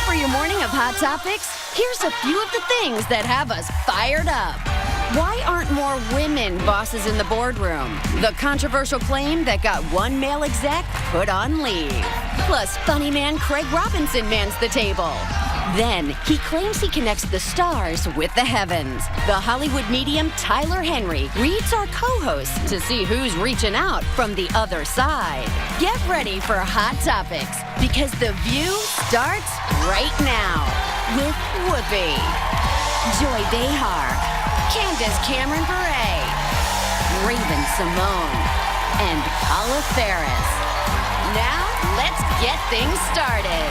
for your morning of Hot Topics? Here's a few of the things that have us fired up. Why aren't more women bosses in the boardroom? The controversial claim that got one male exec put on leave. Plus, funny man Craig Robinson mans the table. Then, he claims he connects the stars with the heavens. The Hollywood medium Tyler Henry reads our co-hosts to see who's reaching out from the other side. Get ready for Hot Topics, because The View starts right now with Whoopi, Joy Behar, Candace Cameron Bure, Raven Simone, and Paula Ferris. Now, let's get things started.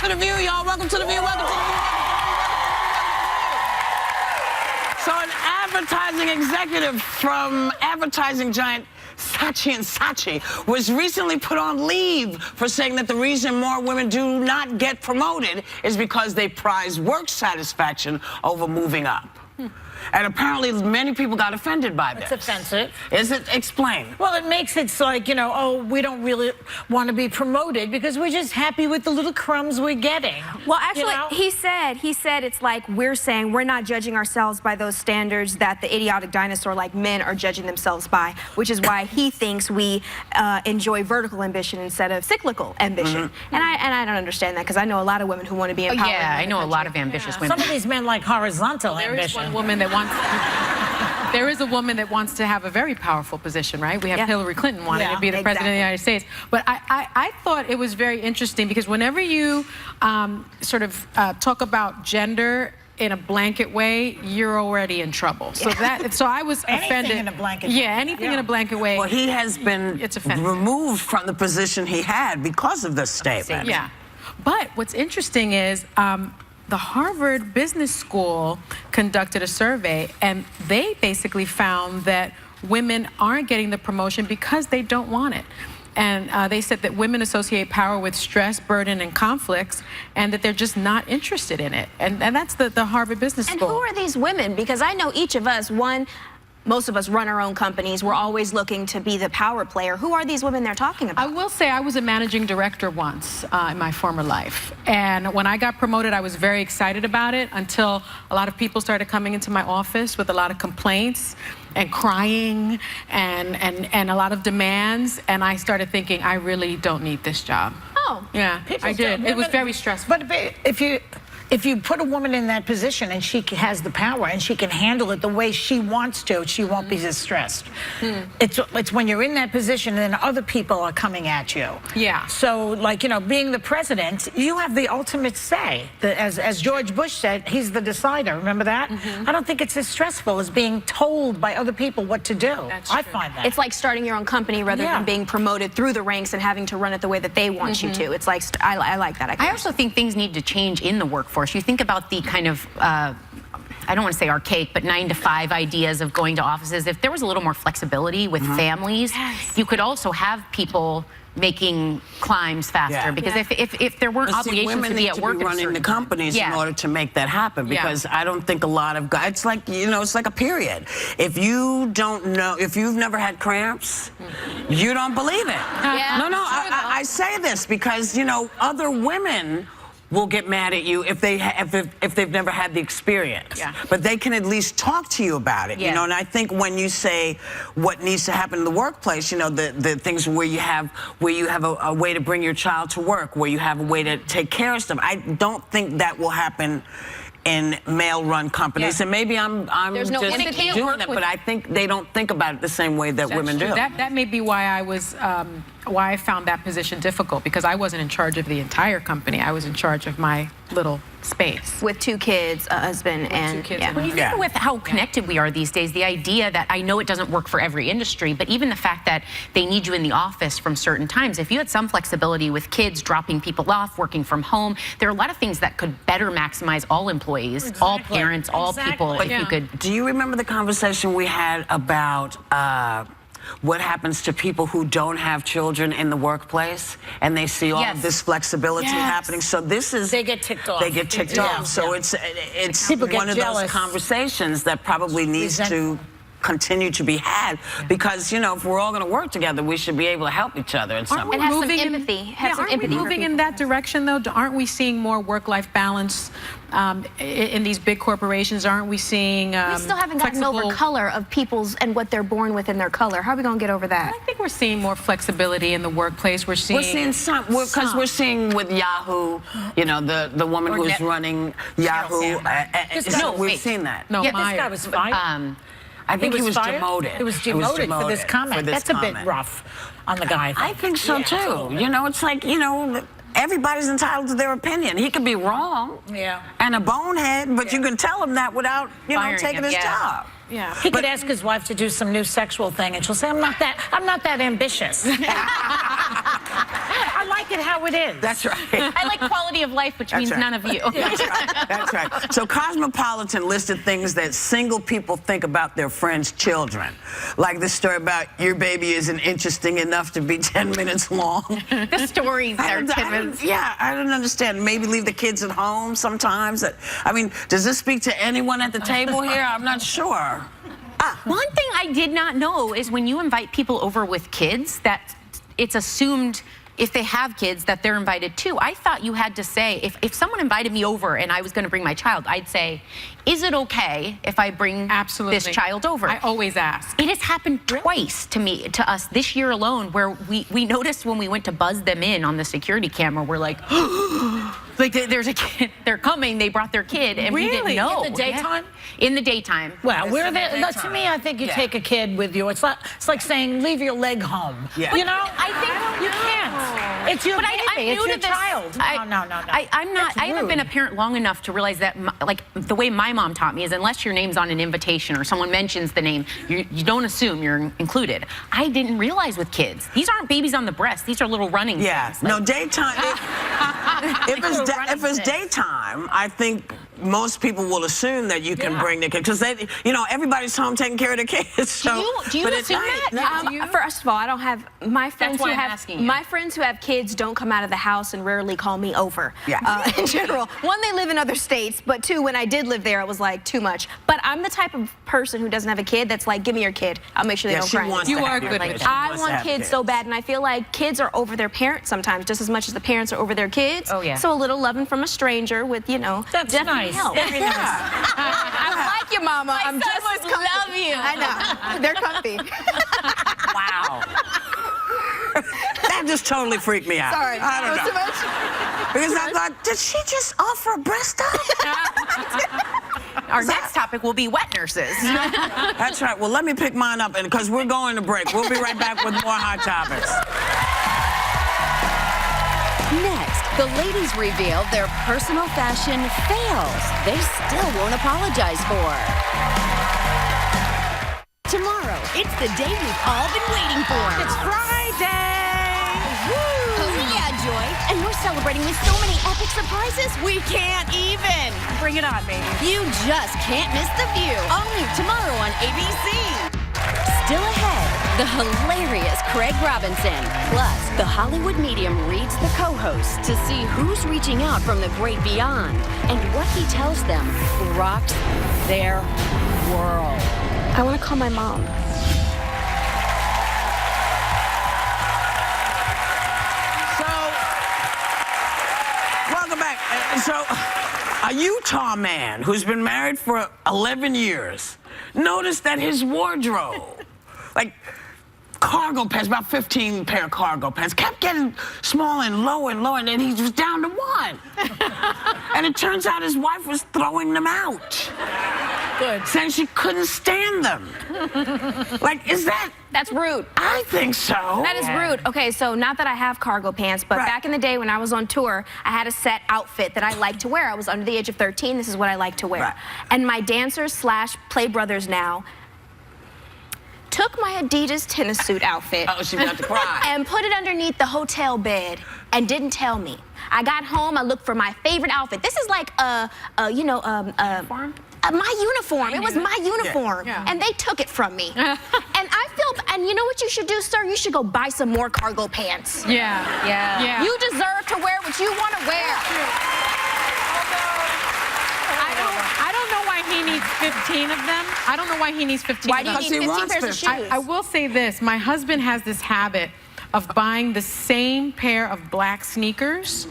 To the View, y'all. Welcome to the View. Welcome to the View. So an advertising executive from advertising giant Saatchi & Saatchi was recently put on leave for saying that the reason more women do not get promoted is because they prize work satisfaction over moving up. And apparently many people got offended by this. It's offensive. Is it? Explain. Well, it makes it like, you know, oh, we don't really want to be promoted because we're just happy with the little crumbs we're getting. Well, actually, you know? he said it's like we're saying we're not judging ourselves by those standards that the idiotic dinosaur like men are judging themselves by, which is why he thinks we enjoy vertical ambition instead of cyclical ambition. And I don't understand that, because I know a lot of women who want to be empowered. Yeah, I know a lot of ambitious women. Some of these men like horizontal There is ambition. one woman that wants. There is a woman that wants to have a very powerful position, right? We have Hillary Clinton wanting to be the president of the United States. But I thought it was very interesting, because whenever you talk about gender in a blanket way, you're already in trouble. So I was offended. Anything in a blanket way. Yeah, anything in a blanket way. Well, he has been removed from the position he had because of this statement. Yeah. But what's interesting is the Harvard Business School conducted a survey, and they basically found that women aren't getting the promotion because they don't want it. And they said that women associate power with stress, burden, and conflicts, and that they're just not interested in it. And that's the Harvard Business School. And who are these women? Because I know each of us, most of us run our own companies. We're always looking to be the power player. Who are these women they're talking about? I will say I was a managing director once in my former life. And when I got promoted, I was very excited about it, until a lot of people started coming into my office with a lot of complaints and crying and a lot to demands. And I started thinking, I really don't need this job. Oh. Yeah, I did. It was very stressful. But if you put a woman in that position and she has the power and she can handle it the way she wants to, she won't be as stressed. It's when you're in that position and then other people are coming at you. Yeah. So, like, you know, being the president, you have the ultimate say. As George Bush said, he's the decider. Remember that? I don't think it's as stressful as being told by other people what to do. I find that. It's like starting your own company rather than being promoted through the ranks and having to run it the way that they want you to. It's like, I like that. I also think things need to change in the workforce. You think about the kind of, I don't want to say archaic, but 9-to-5 ideas of going to offices. If there was a little more flexibility with families, you could also have people making climbs faster. Because if there weren't obligations to be at work, women need to be running the companies in order to make that happen. Because I don't think a lot of guys, it's like, you know, it's like a period. If you don't know, if you've never had cramps, you don't believe it. No, I say this because, you know, other women will get mad at you if they've never had the experience. But they can at least talk to you about it, you know. And I think when you say what needs to happen in the workplace, you know, the things where you have a way to bring your child to work, where you have a way to take care of stuff. I don't think that will happen in male-run companies, and maybe I'm just doing that, but I think they don't think about it the same way that women do. That may be why I was why I found that position difficult, because I wasn't in charge of the entire company. I was in charge of my little space. With 2 kids, a husband, and 2 kids yeah. and When you think with how connected we are these days, the idea that, I know it doesn't work for every industry, but even the fact that they need you in the office from certain times, if you had some flexibility with kids, dropping people off, working from home, there are a lot of things that could better maximize all employees, all parents, all people, if you could. Do you remember the conversation we had about what happens to people who don't have children in the workplace and they see all of this flexibility happening? So this is... They get ticked off. They get ticked off. So it's People get one of jealous. those conversations that probably needs to continue to be had, because, you know, if we're all going to work together, we should be able to help each other in some way. And have some Moving in- empathy. Have some aren't empathy we for moving people. in that direction, though? Aren't we seeing more work-life balance in these big corporations? Aren't we seeing We still haven't gotten over flexible- color of people's and what they're born with in their color. How are we going to get over that? I think we're seeing more flexibility in the workplace. We're seeing some, because we're seeing with Yahoo, you know, the woman who's running Yahoo. We've seen that. No, Yeah, this Meyer. guy was fired. I think he was fired? demoted. He was demoted for this comment. That's a bit rough on the guy. I think so too. You know, it's like, you know, everybody's entitled to their opinion. He could be wrong and a bonehead, but you can tell him that without, you know, Firing taking him, his job. Yeah. He could ask his wife to do some new sexual thing, and she'll say, I'm not that ambitious. I like it how it is. That's right. I like quality of life, which means right. none of you. That's right. That's right. So Cosmopolitan listed things that single people think about their friends' children. Like this story about your baby isn't interesting enough to be 10 minutes long. The stories are 10 minutes. Yeah, I don't understand. Maybe leave the kids at home sometimes. I mean, does this speak to anyone at the table here? I'm not sure. One thing I did not know is when you invite people over with kids, that it's assumed if they have kids that they're invited too. I thought you had to say, if someone invited me over and I was going to bring my child, I'd say, is it okay if I bring this child over? I always ask. It has happened twice to us this year alone, where we noticed when we went to buzz them in on the security camera, we're like, like there's a kid, they're coming, they brought their kid, and we didn't know. In the daytime? Yeah. In the daytime. Well, we're there. To me, I think you take a kid with you. It's like saying leave your leg home. Yeah. You know, I think you can't. It's your baby. I'm It's new your to this. child. No. I'm not. I haven't been a parent long enough to realize that, like the way my mom taught me is, unless your name's on an invitation or someone mentions the name, you don't assume you're included. I didn't realize with kids, these aren't babies on the breast. These are little running. Yeah. things. No, daytime. If it's daytime, I think most people will assume that you can bring the kids, because they, you know, everybody's home taking care of their kids. So, do you but at assume night, that? no. First of all, I don't have my friends why who I'm have asking you. my friends who have kids don't come out of the house and rarely call me over. Yeah. In general, one, they live in other states, but two, when I did live there, it was like too much. But I'm the type of person who doesn't have a kid that's like, give me your kid. I'll make sure they don't she cry. wants You to are have your good kid. with She that. I wants to want have kids so bad, and I feel like kids are over their parents sometimes, just as much as the parents are over their kids. Oh, yeah. So a little loving from a stranger with, you know, That's definitely nice. helps. Very nice. I like you, Mama. I'm just as comfy. love you. I know. They're comfy. Wow. That just totally freaked me out. Sorry. I don't know. Because I thought, did she just offer a breast up? Our next topic will be wet nurses. That's right. Well, let me pick mine up, and because we're going to break. We'll be right back with more Hot Topics. Next, the ladies reveal their personal fashion fails they still won't apologize for. Tomorrow, it's the day we've all been waiting for. It's Friday. Oh yeah, Joy. And we're celebrating with so many epic surprises, we can't even. Bring it on, baby. You just can't miss The View. All new tomorrow on ABC. Still ahead, the hilarious Craig Robinson. Plus, the Hollywood medium reads the co-hosts to see who's reaching out from the great beyond and what he tells them rocks their world. I want to call my mom. Welcome back. So, a Utah man who's been married for 11 years noticed that his wardrobe, like cargo pants, about 15 pair of cargo pants, kept getting smaller and lower, and then he was down to one. And it turns out his wife was throwing them out. Good. saying she couldn't stand them. Like, is that? That's rude. I think so. That is rude. Okay, so not that I have cargo pants, but back in the day when I was on tour, I had a set outfit that I liked to wear. I was under the age of 13. This is what I liked to wear. Right. And my dancers / play brothers now took my Adidas tennis suit outfit Oh, she's about to cry. and put it underneath the hotel bed and didn't tell me. I got home, I looked for my favorite outfit. This is like Uniform? my uniform. It was my uniform. Yeah. And they took it from me. And I feel, and you know what you should do, sir? You should go buy some more cargo pants. Yeah. You deserve to wear what you want to wear. I don't know why he needs 15 of them. I don't know why he needs 15 Why of do them. you need 15 pairs of shoes? I will say this. My husband has this habit of buying the same pair of black sneakers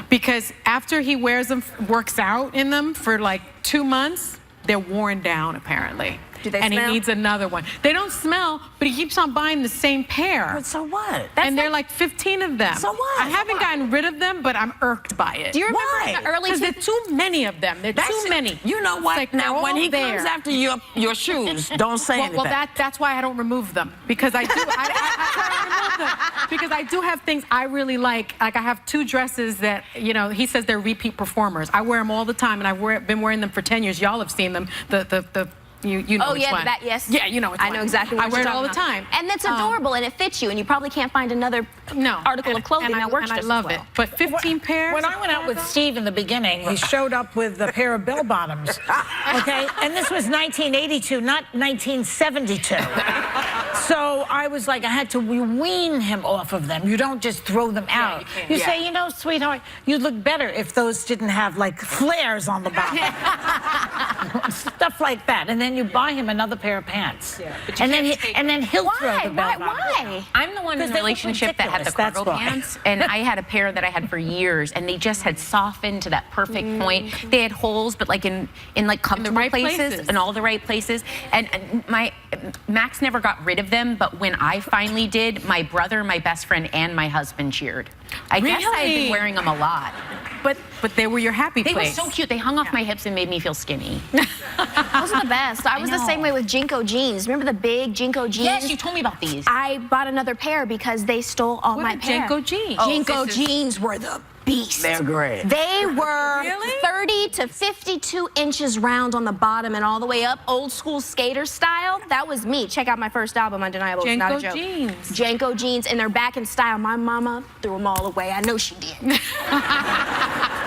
because after he wears them, works out in them for like 2 months, they're worn down apparently. Do they and smell? he needs another one. They don't smell, but he keeps on buying the same pair. But so what? And they're like 15 of them. So what? I haven't gotten rid of them, but I'm irked by it. Do you remember Why? in the early Because there are too many of them. There are too many. You know what? It's like now, they're when all he there. comes after your shoes, don't say anything. Well, that's why I don't remove them because I do. I try to remove them because I do have things I really like. Like I have 2 dresses that he says they're repeat performers. I wear them all the time, and I've been wearing them for 10 years. Y'all have seen them. You know Oh, which yeah, one. yes. Yeah, you know which I one. know exactly what I wear you're it all the talking time. about. And it's adorable, and it fits you, and you probably can't find another article of clothing that works and I just love as well. it. But 15 pairs? When I went out with Steve in the beginning, he showed up with a pair of bell bottoms. Okay, and this was 1982, not 1972. So I was like, I had to wean him off of them. You don't just throw them out. you can't. You say, sweetheart, you'd look better if those didn't have like flares on the bottom. Stuff like that. And then you buy him another pair of pants. Yeah, And then he'll throw Why? the bell Why? bottoms. Why? I'm the one in Because the they look relationship that had the ridiculous, cargo that's why. pants, and I had a pair that I had for years, and they just had softened to that perfect point. They had holes, but like in like comfortable right places. in all the right places. And my Max never got rid of them, but when I finally did, my brother, my best friend, and my husband cheered. I guess I had Really? been wearing them a lot. But they were your happy They place. were so cute. They hung off my hips and made me feel skinny. Those are the best. I was the same way with Jinko jeans. Remember the big Jinko jeans? Yes, you told me about these. I bought another pair because they stole all What my are pair. Jinko jeans? Jinko jeans were the beast. They're great. They were Really? 30 to 52 inches round on the bottom and all the way up, old school skater style. That was me. Check out my first album, Undeniable. It's not a Janko joke. jeans. Janko jeans, and they're back in style. My mama threw them all away. I know she did.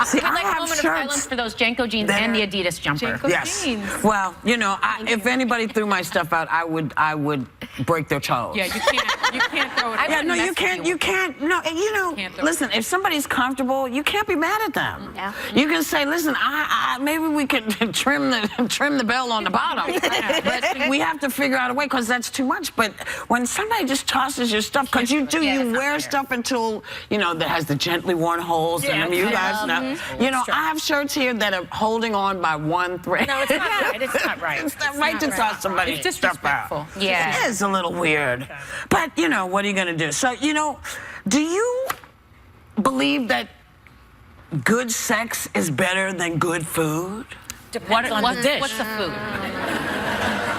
See, We'd like I a have moment of silence shirts. for those Janko jeans and the Adidas jumper. Janko Yes. jeans. Well, if anybody threw my stuff out, I would break their toes. Yeah, you can't throw it. Yeah, no, you can't. No, Can't throw it. listen, if somebody's comfortable, you can't be mad at them. Yeah. You can say, listen, maybe we could trim the bell on the bottom. But we have to figure out a way because that's too much. But when somebody just tosses your stuff, because you do, Yeah, you that's not wear fair. stuff until, that has the gently worn holes in them. You guys know. I have shirts here that are holding on by one thread. No, it's not right. It's not right. It's not right to toss somebody's It's stuff out. disrespectful. Yeah. It is a little weird. But, what are you going to do? So, do you believe that good sex is better than good food? Depends on the dish. What's the food?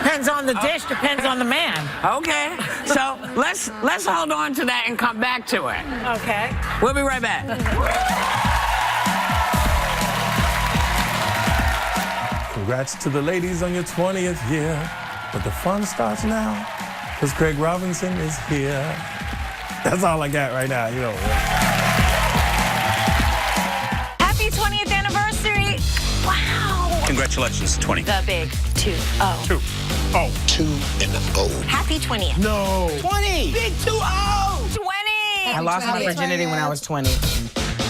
Depends on the dish, depends on the man. Okay. So let's hold on to that and come back to it. Okay. We'll be right back. Congrats to the ladies on your 20th year. But the fun starts now, because Craig Robinson is here. That's all I got right now, Happy 20th anniversary. Wow. Congratulations, 20. The big 2-0. 2-0. Happy 20th. No. 20! Big 2-0! 20! I lost my virginity when I was 20.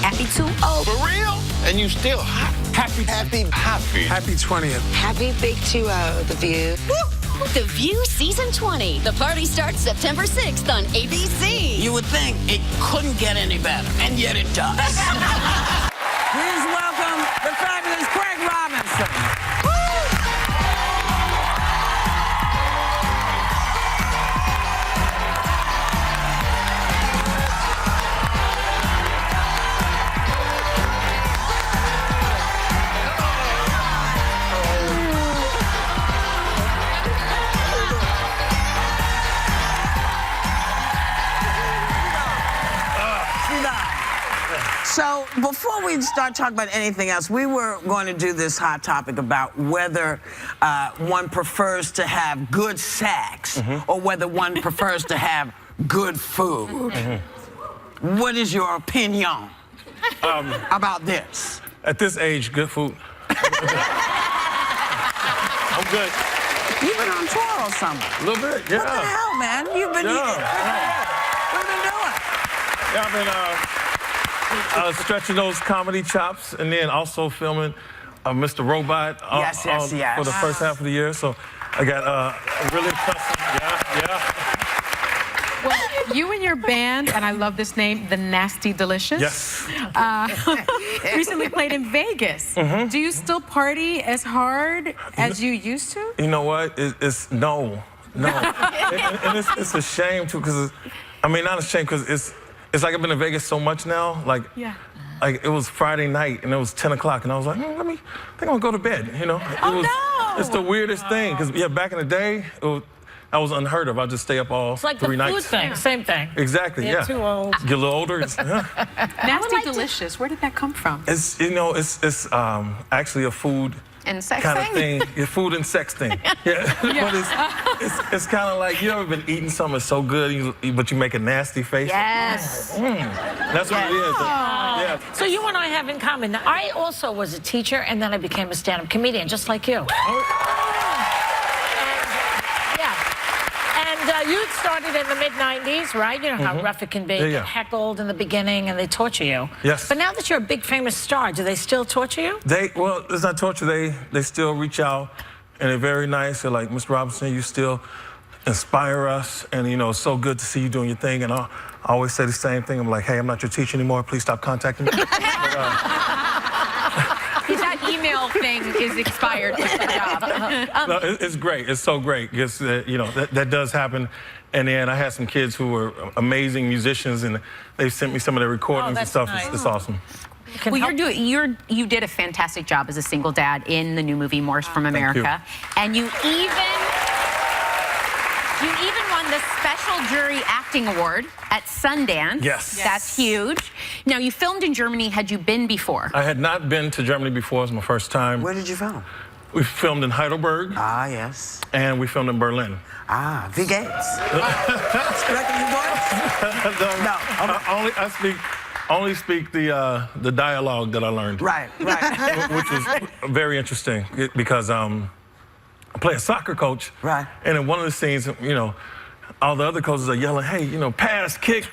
Happy 2-0. For real? And you still hot. Happy. Happy 20th. Happy Big 2-0, The View. The View Season 20. The party starts September 6th on ABC. You would think it couldn't get any better, and yet it does. Please welcome the fabulous Craig Robinson. before we start talking about anything else, we were going to do this hot topic about whether one prefers to have good sex or whether one prefers to have good food. What is your opinion about this? At this age, good food. I'm good. You've been on tour or something? A little bit, yeah. What the hell, man? You've been eating. What have you been doing? Yeah, I've been stretching those comedy chops and then also filming Mr. Robot for the first half of the year. So I got really impressive. Yeah. Well, you and your band, and I love this name, The Nasty Delicious. Yes. Recently played in Vegas. Do you still party as hard as you used to? You know what? No. and it's a shame too, because not a shame, because it's like I've been to Vegas so much now. Like it was Friday night and it was 10 o'clock, and I was like, I think I'm gonna go to bed. You know? It's the weirdest thing, because back in the day, I was unheard of. I'd just stay up all It's like 3 the nights. food thing, same thing. Exactly, You're too old. Get a little older. Nasty Delicious, where did that come from? It's actually a food And sex kind of thing? thing. Food and sex thing. But it's kind of like, you ever been eating something that's so good, but you make a nasty face? Yes. That's what it is. Yeah. So you and I have in common. Now, I also was a teacher, and then I became a stand-up comedian, just like you. And you started in the mid-'90s, right? You know how rough it can be. Yeah. Heckled in the beginning, and they torture you. Yes. But now that you're a big famous star, do they still torture you? Well, it's not torture. They still reach out, and they're very nice. They're like, Mr. Robinson, you still inspire us, and it's so good to see you doing your thing. And I always say the same thing. I'm like, hey, I'm not your teacher anymore. Please stop contacting me. That email thing is expired. No, it's great. It's so great. Because, that does happen. And then I had some kids who were amazing musicians, and they sent me some of their recordings and stuff. Nice. It's awesome. Well, you did a fantastic job as a single dad in the new movie Morris from America, and you even won the Special Jury Acting Award at Sundance. Yes. That's huge. Now, you filmed in Germany. Had you been before? I had not been to Germany before. It was my first time. Where did you film? We filmed in Heidelberg. Ah, yes. And we filmed in Berlin. Ah, wie geht's? Sprechen Sie Deutsch? No. I only speak the dialogue that I learned. Right. Which was very interesting, because I play a soccer coach. Right. And in one of the scenes, all the other coaches are yelling, hey, pass, kick,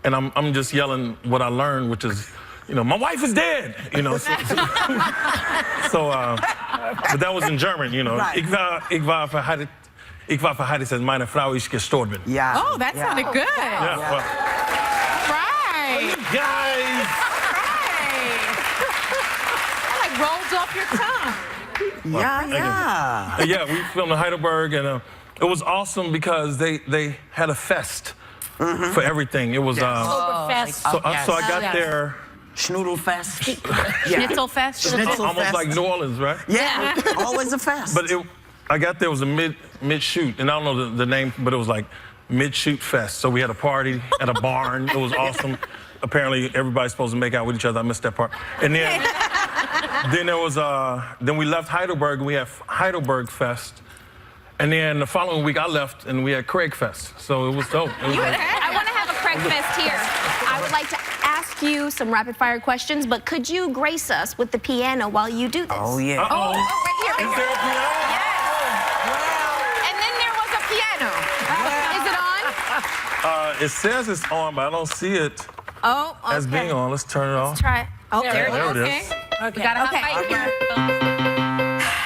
and I'm just yelling what I learned, which is, my wife is dead, but that was in German, Right. Ich war verheiratet, meine Frau ist gestorben. Yeah. Oh, that sounded good. Yeah, well, Right. guys. That like rolled off your tongue. Yeah. Yeah, we filmed in Heidelberg, and it was awesome because they had a fest for everything. It was Oktoberfest. so I got there. Schnudelfest. Schnitzelfest? Almost like New Orleans, right? Yeah, always a fest. But I got there, it was a mid-shoot, and I don't know the name, but it was like mid-shoot fest. So we had a party at a barn. It was awesome. Apparently, everybody's supposed to make out with each other. I missed that part. And then, then we left Heidelberg, and we had Heidelberg Fest. And then the following week, I left, and we had Craig Fest. So it was dope. I want to have a Craig Fest here. I would like to ask you some rapid-fire questions, but could you grace us with the piano while you do this? Oh, yeah. Uh-oh. Right here. Is there a piano? And then there was a piano. Is it on? It says it's on, but I don't see it as being on. Let's turn it off. Try it. Oh, there There it is. We got a hot mic here.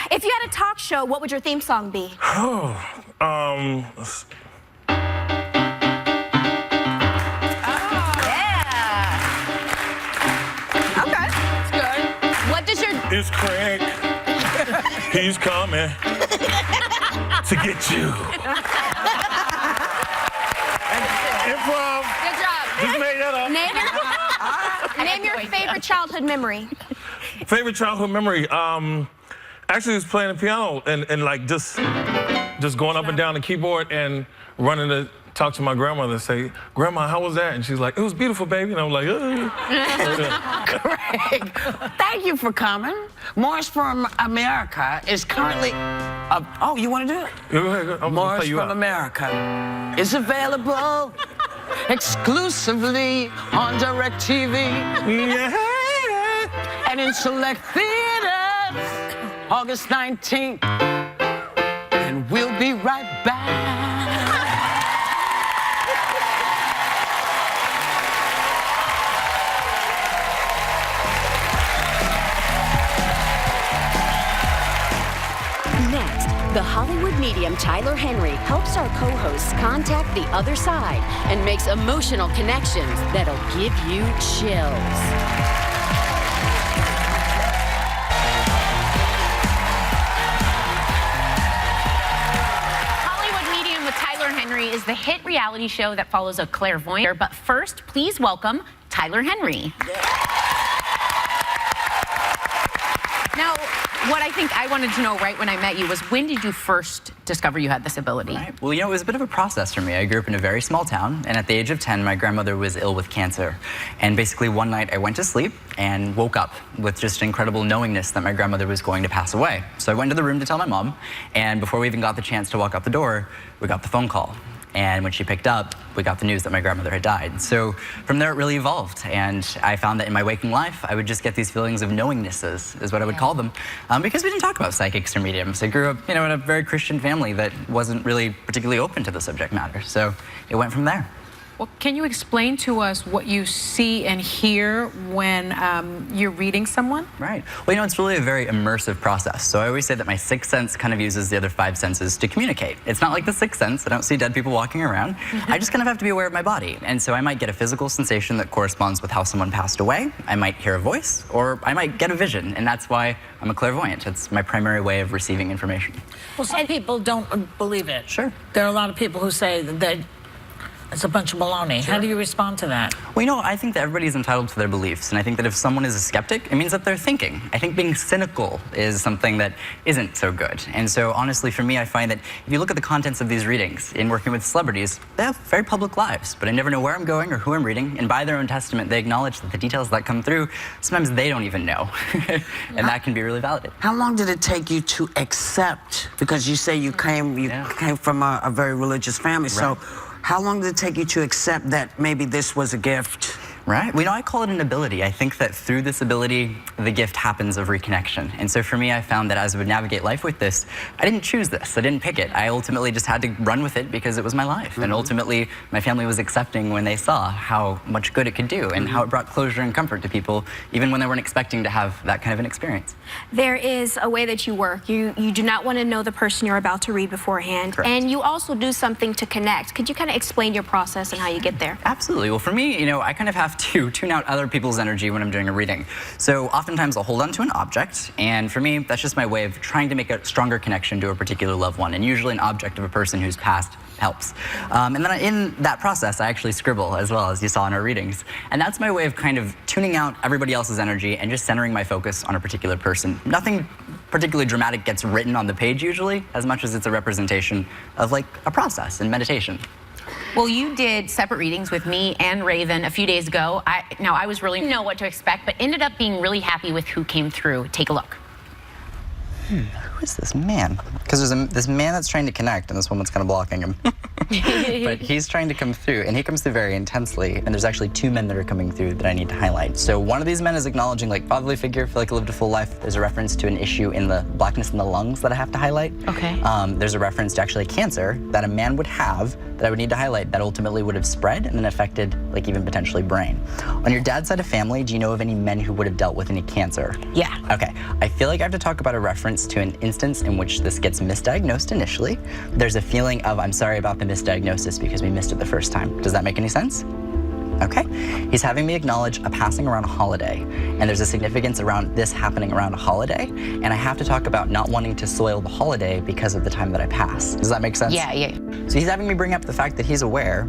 If you had a talk show, what would your theme song be? Okay, that's good. What does your... It's Craig. He's coming to get you. Improv. Good job. Just made that up. Name your favorite childhood memory. Favorite childhood memory? Actually, was playing the piano and like just going up and down the keyboard and running the talk to my grandmother and say, Grandma, how was that? And she's like, it was beautiful, baby. And I'm like, Greg, thank you for coming. Morris from America is currently, oh, you want to do it? Go ahead. Morris from America is available exclusively on DirecTV. Yeah. And in select theaters, August 19th. And we'll be right back. Next, the Hollywood medium Tyler Henry helps our co-hosts contact the other side and makes emotional connections that'll give you chills. Henry is the hit reality show that follows a clairvoyant. But first, please welcome Tyler Henry. Now, what I think I wanted to know right when I met you was, when did you first discover you had this ability? Right. Well, you know, it was a bit of a process for me. I grew up in a very small town, and at the age of 10, my grandmother was ill with cancer. And basically one night I went to sleep and woke up with just incredible knowingness that my grandmother was going to pass away. So I went to the room to tell my mom, and before we even got the chance to walk out the door, we got the phone call. And when she picked up, we got the news that my grandmother had died. So from there, it really evolved. And I found that in my waking life, I would just get these feelings of knowingnesses, is what I would call them, because we didn't talk about psychics or mediums. I grew up, you know, in a very Christian family that wasn't really particularly open to the subject matter. So it went from there. Well, can you explain to us what you see and hear when you're reading someone? Right. Well, you know, it's really a very immersive process. So I always say that my sixth sense kind of uses the other five senses to communicate. It's not like the sixth sense. I don't see dead people walking around. I just kind of have to be aware of my body. And so I might get a physical sensation that corresponds with how someone passed away. I might hear a voice, or I might get a vision. And that's why I'm a clairvoyant. It's my primary way of receiving information. Well, some people don't believe it. Sure. There are a lot of people who say that it's a bunch of baloney. Sure. How do you respond to that? Well, you know, I think that everybody's entitled to their beliefs, and I think that if someone is a skeptic, it means that they're thinking. I think being cynical is something that isn't so good. And so, honestly, for me, I find that if you look at the contents of these readings, in working with celebrities, they have very public lives, but I never know where I'm going or who I'm reading, and by their own testament, they acknowledge that the details that come through, sometimes they don't even know, and that can be really validating. How long did it take you to accept, because you say you came from a very religious family, so how long did it take you to accept that maybe this was a gift? Right. Well, you know, I call it an ability. I think that through this ability, the gift happens of reconnection. And so for me, I found that as I would navigate life with this, I didn't choose this. I didn't pick it. I ultimately just had to run with it because it was my life. And ultimately, my family was accepting when they saw how much good it could do and how it brought closure and comfort to people, even when they weren't expecting to have that kind of an experience. There is a way that you work. You do not want to know the person you're about to read beforehand. Correct. And you also do something to connect. Could you kind of explain your process and how you get there? Absolutely. Well, for me, you know, I kind of have to tune out other people's energy when I'm doing a reading. So oftentimes I'll hold on to an object, and for me, that's just my way of trying to make a stronger connection to a particular loved one, and usually an object of a person who's passed helps. And then in that process, I actually scribble as well, as you saw in our readings. And that's my way of kind of tuning out everybody else's energy and just centering my focus on a particular person. Nothing particularly dramatic gets written on the page usually, as much as it's a representation of like a process and meditation. Well, you did separate readings with me and Raven a few days ago. I was really know what to expect, but ended up being really happy with who came through. Take a look. Who is this man? Because there's this man that's trying to connect, and this woman's kind of blocking him. But he's trying to come through, and he comes through very intensely, and there's actually two men that are coming through that I need to highlight. So one of these men is acknowledging, like, fatherly figure, feel like I lived a full life. There's a reference to an issue in the blackness in the lungs that I have to highlight. Okay. There's a reference to actually cancer that a man would have that I would need to highlight that ultimately would have spread and then affected, like, even potentially brain. On your dad's side of family, do you know of any men who would have dealt with any cancer? Yeah. Okay. I feel like I have to talk about a reference to an instance in which this gets misdiagnosed initially. There's a feeling of, I'm sorry about the misdiagnosis because we missed it the first time. Does that make any sense? Okay. He's having me acknowledge a passing around a holiday, and there's a significance around this happening around a holiday, and I have to talk about not wanting to soil the holiday because of the time that I pass. Does that make sense? Yeah, yeah. So he's having me bring up the fact that he's aware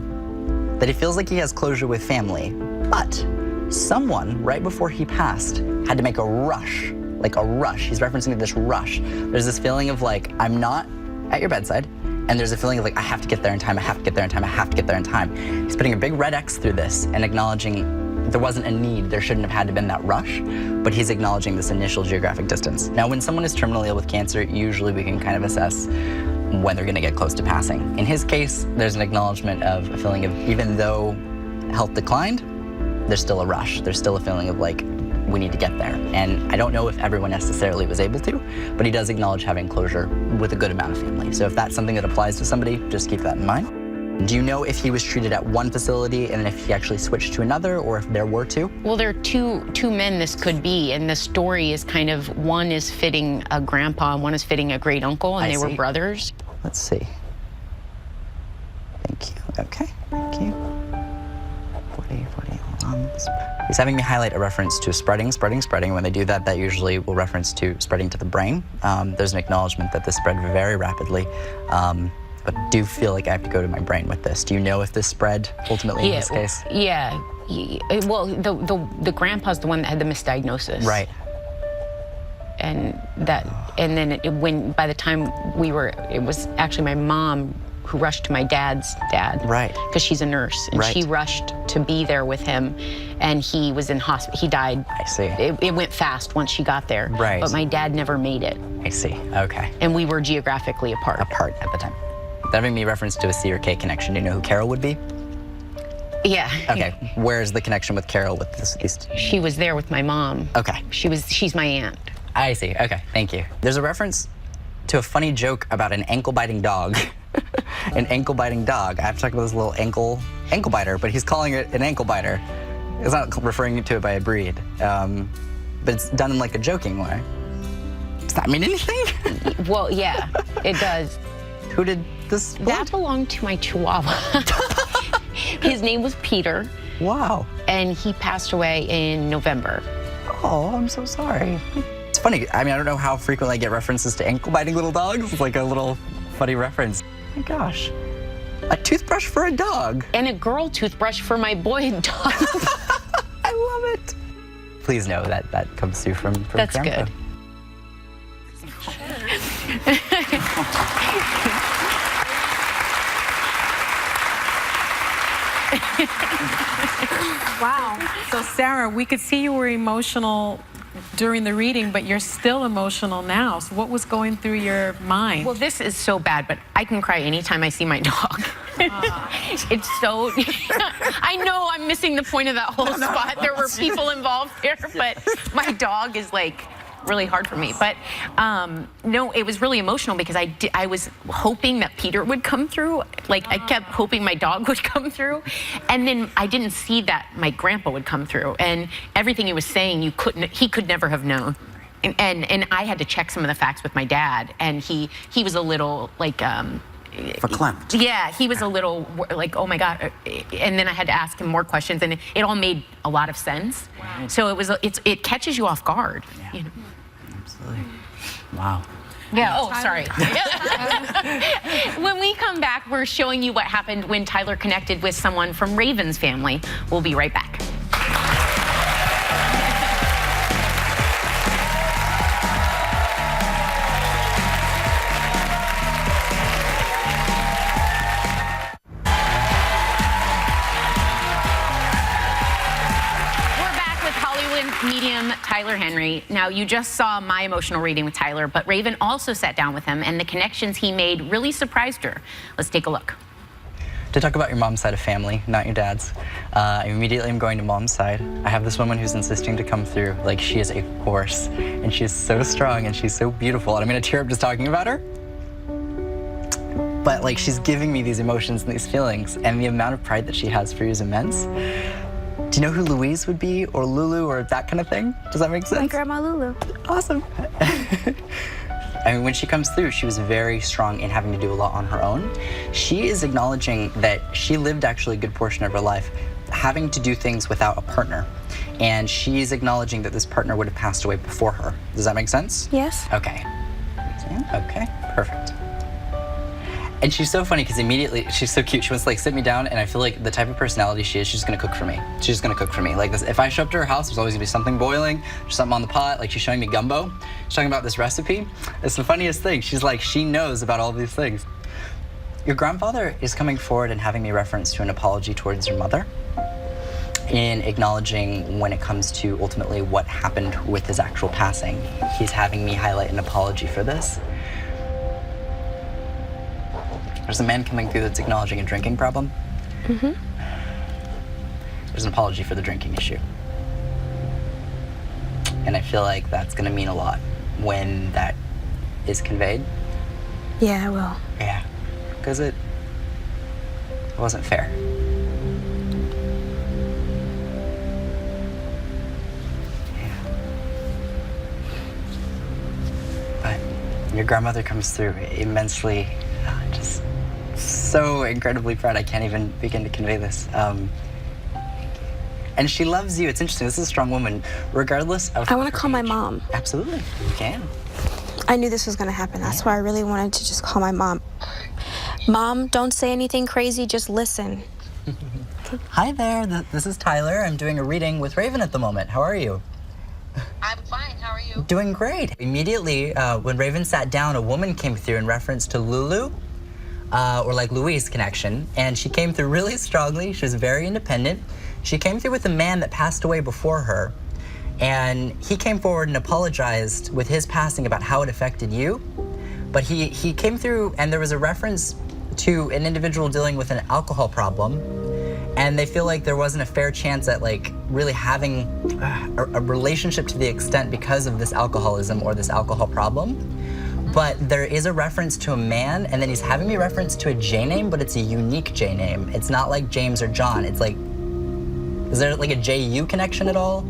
that he feels like he has closure with family, but someone right before he passed had to make a rush, like a rush. He's referencing this rush. There's this feeling of like, I'm not at your bedside, And there's a feeling of like, I have to get there in time, I have to get there in time, I have to get there in time. He's putting a big red X through this and acknowledging there wasn't a need, there shouldn't have had to been that rush, but he's acknowledging this initial geographic distance. Now, when someone is terminally ill with cancer, usually we can kind of assess when they're gonna get close to passing. In his case, there's an acknowledgement of a feeling of, even though health declined, there's still a rush. There's still a feeling of like, we need to get there. And I don't know if everyone necessarily was able to, but he does acknowledge having closure with a good amount of family. So if that's something that applies to somebody, just keep that in mind. Do you know if he was treated at one facility and if he actually switched to another, or if there were two? Well, there are two men this could be, and the story is kind of, one is fitting a grandpa and one is fitting a great uncle, and they were brothers. Let's see. Thank you. Okay, thank you. 40. He's having me highlight a reference to spreading. When they do that, that usually will reference to spreading to the brain. There's an acknowledgement that this spread very rapidly, but do feel like I have to go to my brain with this. Do you know if this spread ultimately in this case? Yeah. Well, the grandpa's the one that had the misdiagnosis. Right. And then by the time it was actually my mom who rushed to my dad's dad. Right. Because she's a nurse, and she rushed to be there with him, and he was in hospital. He died. I see. It went fast once she got there. Right. But my dad never made it. I see. Okay. And we were geographically apart. Apart at the time. Having me reference to a C or K connection. Do you know who Carol would be? Yeah. Okay. Where's the connection with Carol with these two? She was there with my mom. Okay. She's my aunt. I see. Okay. Thank you. There's a reference to a funny joke about an ankle-biting dog. An ankle-biting dog. I have to talk about this little ankle biter, but he's calling it an ankle biter. It's not referring to it by a breed, but it's done in like a joking way. Does that mean anything? Well, yeah, it does. Who did this? That belonged to my Chihuahua. His name was Peter. Wow. And he passed away in November. Oh, I'm so sorry. It's funny. I mean, I don't know how frequently I get references to ankle-biting little dogs. It's like a little funny reference. Oh my gosh. A toothbrush for a dog. And a girl toothbrush for my boy dog. I love it. Please know that that comes through from That's Grandpa. good. Wow. So Sarah, we could see you were emotional during the reading, but you're still emotional now. So what was going through your mind? Well, this is so bad, but I can cry anytime I see my dog. It's so... I know I'm missing the point of that whole spot. There were people involved here, but my dog is like really hard for me. But no, it was really emotional because I was hoping that Peter would come through. Like I kept hoping my dog would come through, and then I didn't see that my grandpa would come through. And everything he was saying, he could never have known. And I had to check some of the facts with my dad, and he was a little like. Verklempt. Yeah, he was a little like, oh my God. And then I had to ask him more questions, and it all made a lot of sense. Wow. So it catches you off guard. Yeah. You know? Absolutely. Wow. Yeah, oh, sorry. When we come back, we're showing you what happened when Tyler connected with someone from Raven's family. We'll be right back. Medium Tyler Henry. Now, you just saw my emotional reading with Tyler, but Raven also sat down with him, and the connections he made really surprised her. Let's take a look. To talk about your mom's side of family, not your dad's, I immediately am going to mom's side. I have this woman who's insisting to come through. Like, she is a force, and she is so strong, and she's so beautiful, and I'm gonna tear up just talking about her. But, like, she's giving me these emotions and these feelings, and the amount of pride that she has for you is immense. Do you know who Louise would be, or Lulu, or that kind of thing? Does that make sense? My grandma Lulu. Awesome. I mean, when she comes through, she was very strong in having to do a lot on her own. She is acknowledging that she lived actually a good portion of her life having to do things without a partner. And she's acknowledging that this partner would have passed away before her. Does that make sense? Yes. Okay. Okay, perfect. And she's so funny because immediately, she's so cute. She wants to like sit me down, and I feel like the type of personality she is, she's gonna cook for me. She's just gonna cook for me. Like this, if I show up to her house, there's always gonna be something boiling, there's something on the pot, like she's showing me gumbo. She's talking about this recipe. It's the funniest thing. She's like, she knows about all these things. Your grandfather is coming forward and having me reference to an apology towards your mother in acknowledging when it comes to ultimately what happened with his actual passing. He's having me highlight an apology for this. There's a man coming through that's acknowledging a drinking problem. Mm-hmm. There's an apology for the drinking issue. And I feel like that's gonna mean a lot when that is conveyed. Yeah, I will. Yeah, because it wasn't fair. Yeah. But your grandmother comes through immensely, just so incredibly proud. I can't even begin to convey this. And she loves you. It's interesting. This is a strong woman, regardless of. I want to call my mom. Absolutely, you can. I knew this was going to happen. That's why I really wanted to just call my mom. Mom, don't say anything crazy. Just listen. Hi there. This is Tyler. I'm doing a reading with Raven at the moment. How are you? I'm fine. How are you? Doing great. Immediately, when Raven sat down, a woman came through in reference to Lulu, or like Louise connection, and she came through really strongly. She was very independent. She came through with a man that passed away before her, and he came forward and apologized with his passing about how it affected you. But he came through, and there was a reference to an individual dealing with an alcohol problem, and they feel like there wasn't a fair chance at like really having a relationship to the extent because of this alcoholism or this alcohol problem. But there is a reference to a man, and then he's having me reference to a J name, but it's a unique J name. It's not like James or John. It's like, is there like a J-U connection at all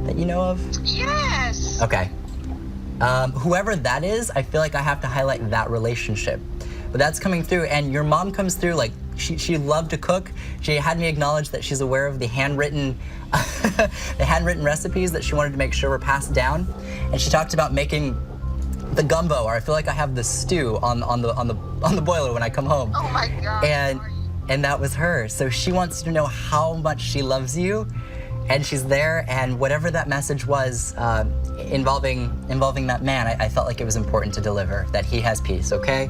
that you know of? Yes. Okay. Whoever that is, I feel like I have to highlight that relationship. But that's coming through, and your mom comes through like she loved to cook. She had me acknowledge that she's aware of the handwritten recipes that she wanted to make sure were passed down, and she talked about making the gumbo, or I feel like I have the stew on the boiler when I come home. Oh my God. And that was her. So she wants you to know how much she loves you, and she's there. And whatever that message was involving that man, I felt like it was important to deliver that he has peace. Okay.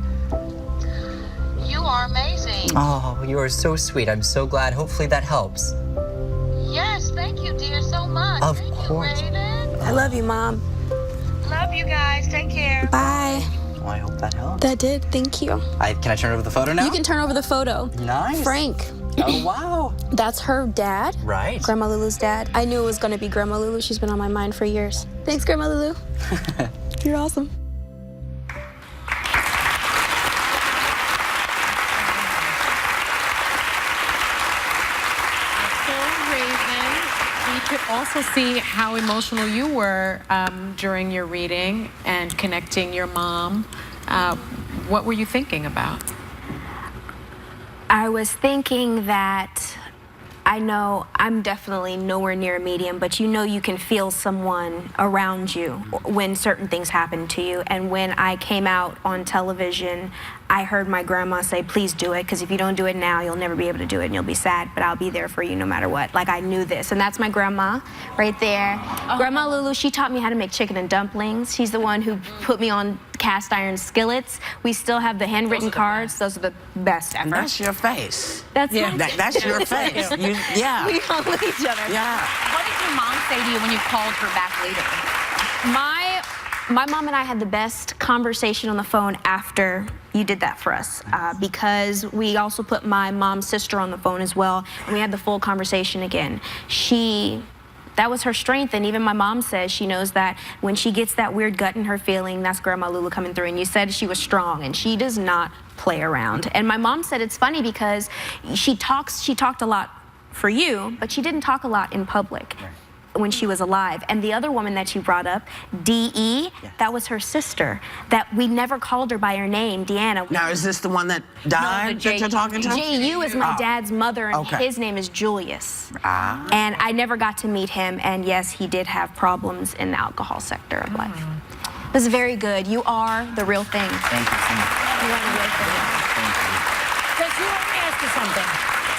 You are amazing. Oh, you are so sweet. I'm so glad. Hopefully that helps. Yes, thank you, dear, so much. Of Thank course. You, Raven. I love you, Mom. Love you guys. Take care. Bye. Well, I hope that helps. That did. Thank you. Can I turn over the photo now? You can turn over the photo. Nice. Frank. Oh, wow. That's her dad. Right. Grandma Lulu's dad. I knew it was going to be Grandma Lulu. She's been on my mind for years. Thanks, Grandma Lulu. You're awesome. We could also see how emotional you were during your reading and connecting your mom. What were you thinking about? I was thinking that I know I'm definitely nowhere near a medium, but you know you can feel someone around you when certain things happen to you. And when I came out on television, I heard my grandma say, please do it, because if you don't do it now, you'll never be able to do it and you'll be sad, but I'll be there for you no matter what. Like, I knew this. And that's my grandma right there. Oh. Grandma Lulu, she taught me how to make chicken and dumplings. She's the one who put me on cast iron skillets. We still have the handwritten cards. Those are the best ever. That's your face. That's that's your face. Yeah. We all look at each other. Yeah. What did your mom say to you when you called her back later? My mom and I had the best conversation on the phone after you did that for us, because we also put my mom's sister on the phone as well, and we had the full conversation again. That was her strength, and even my mom says she knows that when she gets that weird gut in her feeling, that's Grandma Lulu coming through. And you said she was strong, and she does not play around. And my mom said it's funny because she talked a lot for you, but she didn't talk a lot in public when she was alive. And the other woman that you brought up, D.E., that was her sister. That we never called her by her name, Deanna. Now, is this the one that died that you're talking to? J.U. is my dad's mother, and his name is Julius. And I never got to meet him, and yes, he did have problems in the alcohol sector of life. It was very good. You are the real thing. Thank you so much. You are the real thing. Let me ask you something.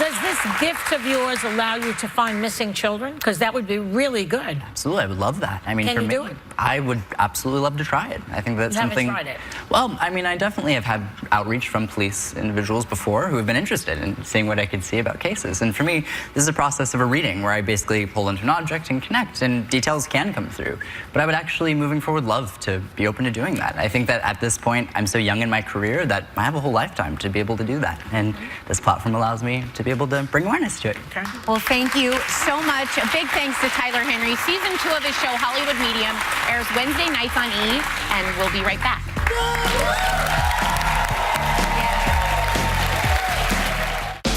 Does this gift of yours allow you to find missing children? Because that would be really good. Absolutely, I would love that. I mean, Can for you me, do it? I would absolutely love to try it. I think that's You haven't something. tried it? Well, I mean, I definitely have had outreach from police individuals before who have been interested in seeing what I could see about cases. And for me, this is a process of a reading where I basically pull into an object and connect, and details can come through. But I would actually, moving forward, love to be open to doing that. I think that at this point, I'm so young in my career that I have a whole lifetime to be able to do that. And this platform allows me to be able to bring awareness to it. Okay. Well, thank you so much. A big thanks to Tyler Henry. Season 2 of his show, Hollywood Medium, airs Wednesday nights on E! And we'll be right back.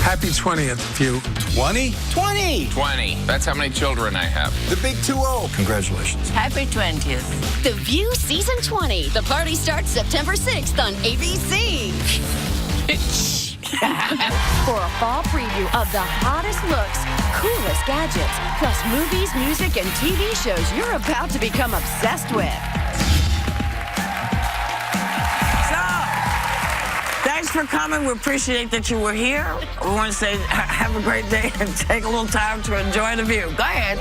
Happy 20th, View. 20? 20! 20. That's how many children I have. The big 2-0. Congratulations. Happy 20th. The View Season 20. The party starts September 6th on ABC. For a fall preview of the hottest looks, coolest gadgets, plus movies, music, and TV shows you're about to become obsessed with. Thanks for coming. We appreciate that you were here. We want to say have a great day and take a little time to enjoy the view. Go ahead.